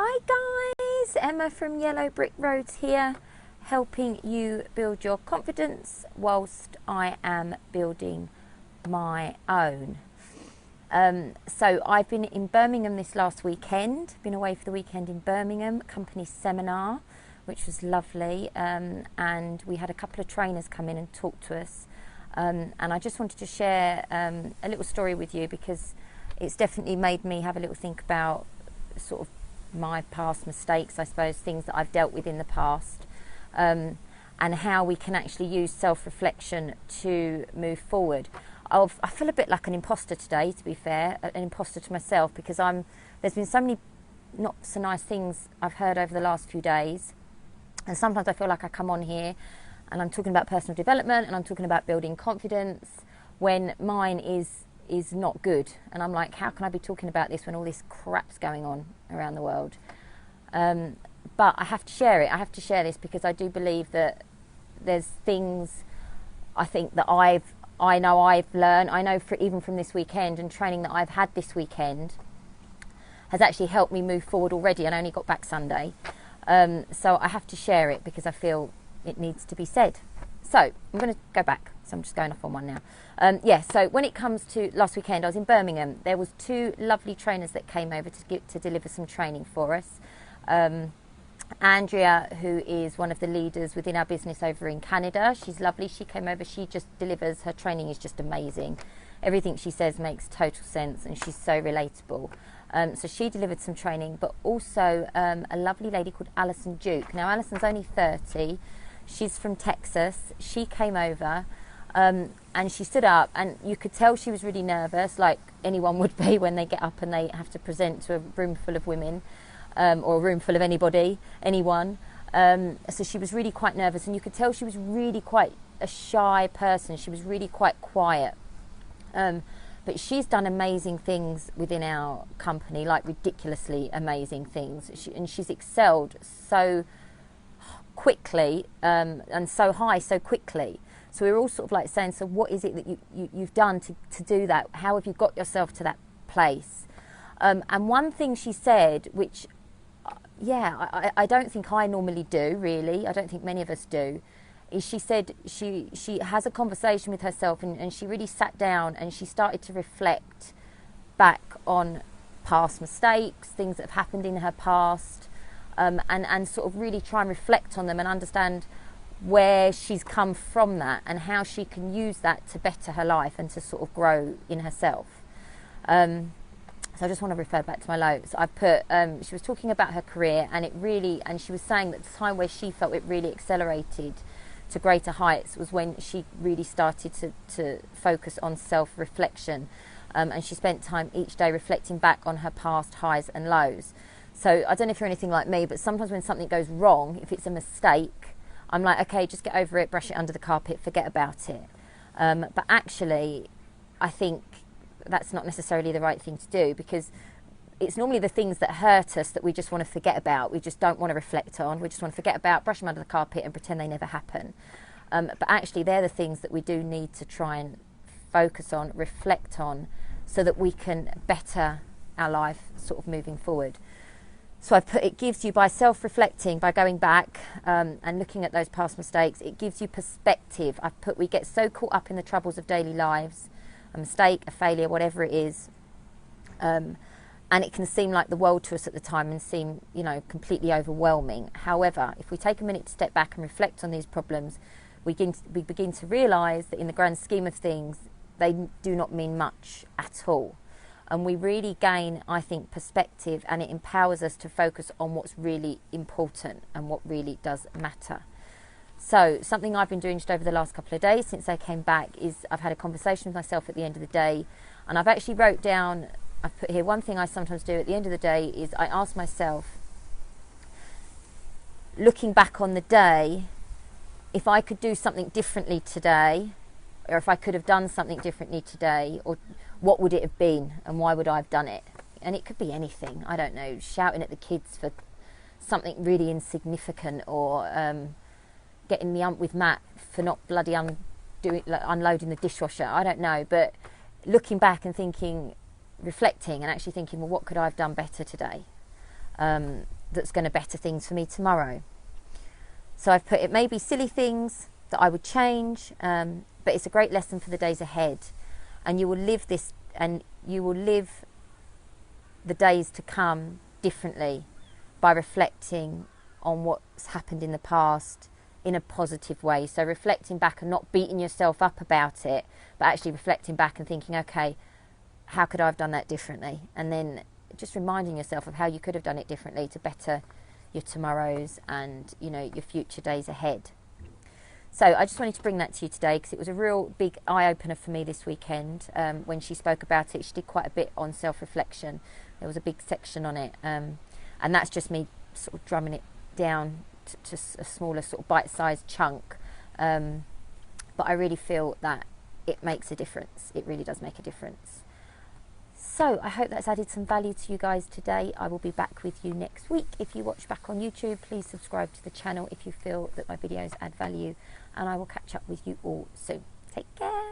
Hi guys, Emma from Yellow Brick Roads here, helping you build your confidence whilst I am building my own. So I've been in Birmingham this last weekend, been away for the weekend in Birmingham, company seminar, which was lovely, and we had a couple of trainers come in and talk to us, and I just wanted to share a little story with you because it's definitely made me have a little think about sort of my past mistakes, I suppose, things that I've dealt with in the past, and how we can actually use self-reflection to move forward. I feel a bit like an imposter today, to be fair, an imposter to myself, because there's been so many not so nice things I've heard over the last few days, and sometimes I feel like I come on here and I'm talking about personal development and I'm talking about building confidence when mine is not good, and I'm like, how can I be talking about this when all this crap's going on around the world? But I have to share it. I have to share this because I do believe that there's things I think that I know I've learned. I know even from this weekend and training that I've had this weekend has actually helped me move forward already, and I only got back Sunday. So I have to share it because I feel it needs to be said. So I'm going to go back. So I'm just going off on one now. So when it comes to last weekend, I was in Birmingham. There was two lovely trainers that came over to deliver some training for us. Andrea, who is one of the leaders within our business over in Canada, she's lovely. She came over. She just delivers. Her training is just amazing. Everything she says makes total sense, and she's so relatable. So she delivered some training, but also a lovely lady called Alison Duke. Now, Alison's only 30. She's from Texas. She came over and she stood up, and you could tell she was really nervous, like anyone would be when they get up and they have to present to a room full of women, or a room full of anyone. So she was really quite nervous, and you could tell she was really quite a shy person. She was really quite quiet. But she's done amazing things within our company, like ridiculously amazing things. And she's excelled so quickly, and so high so quickly. So we were all sort of like saying, so what is it that you've done to do that? How have you got yourself to that place? And one thing she said, which I don't think I normally do, really, I don't think many of us do, is she said she has a conversation with herself, and she really sat down and she started to reflect back on past mistakes, things that have happened in her past, and sort of really try and reflect on them and understand where she's come from that and how she can use that to better her life and to sort of grow in herself. So I just want to refer back to my notes. I put, she was talking about her career, and she was saying that the time where she felt it really accelerated to greater heights was when she really started to focus on self-reflection, and she spent time each day reflecting back on her past highs and lows. So I don't know if you're anything like me, but sometimes when something goes wrong, if it's a mistake, I'm like, okay, just get over it, brush it under the carpet, forget about it. But actually, I think that's not necessarily the right thing to do, because it's normally the things that hurt us that we just want to forget about. We just don't want to reflect on. We just want to forget about, brush them under the carpet and pretend they never happen. But actually, they're the things that we do need to try and focus on, reflect on, so that we can better our life sort of moving forward. So I've put, it gives you, by self-reflecting, by going back and looking at those past mistakes, it gives you perspective. I've put, we get so caught up in the troubles of daily lives, a mistake, a failure, whatever it is, and it can seem like the world to us at the time and seem, completely overwhelming. However, if we take a minute to step back and reflect on these problems, we begin to realise that in the grand scheme of things, they do not mean much at all. And we really gain, I think, perspective, and it empowers us to focus on what's really important and what really does matter. So something I've been doing just over the last couple of days since I came back is I've had a conversation with myself at the end of the day, and I've actually wrote down, I've put here, one thing I sometimes do at the end of the day is I ask myself, looking back on the day, if I could do something differently today, or if I could have done something differently today, or what would it have been and why would I have done it? And it could be anything, I don't know, shouting at the kids for something really insignificant, or getting the ump with Matt for not bloody unloading the dishwasher, I don't know. But looking back and thinking, reflecting and actually thinking, well, what could I have done better today? that's going to better things for me tomorrow. So I've put, it may be silly things that I would change, but it's a great lesson for the days ahead. And you will live this, and you will live the days to come differently by reflecting on what's happened in the past in a positive way. So reflecting back and not beating yourself up about it, but actually reflecting back and thinking, okay, how could I have done that differently? And then just reminding yourself of how you could have done it differently to better your tomorrows and, you know, your future days ahead. So I just wanted to bring that to you today, because it was a real big eye-opener for me this weekend. When she spoke about it, she did quite a bit on self-reflection. There was a big section on it, and that's just me sort of drumming it down to a smaller sort of bite-sized chunk. But I really feel that it makes a difference. It really does make a difference. So I hope that's added some value to you guys today. I will be back with you next week. If you watch back on YouTube, please subscribe to the channel if you feel that my videos add value, and I will catch up with you all soon. Take care.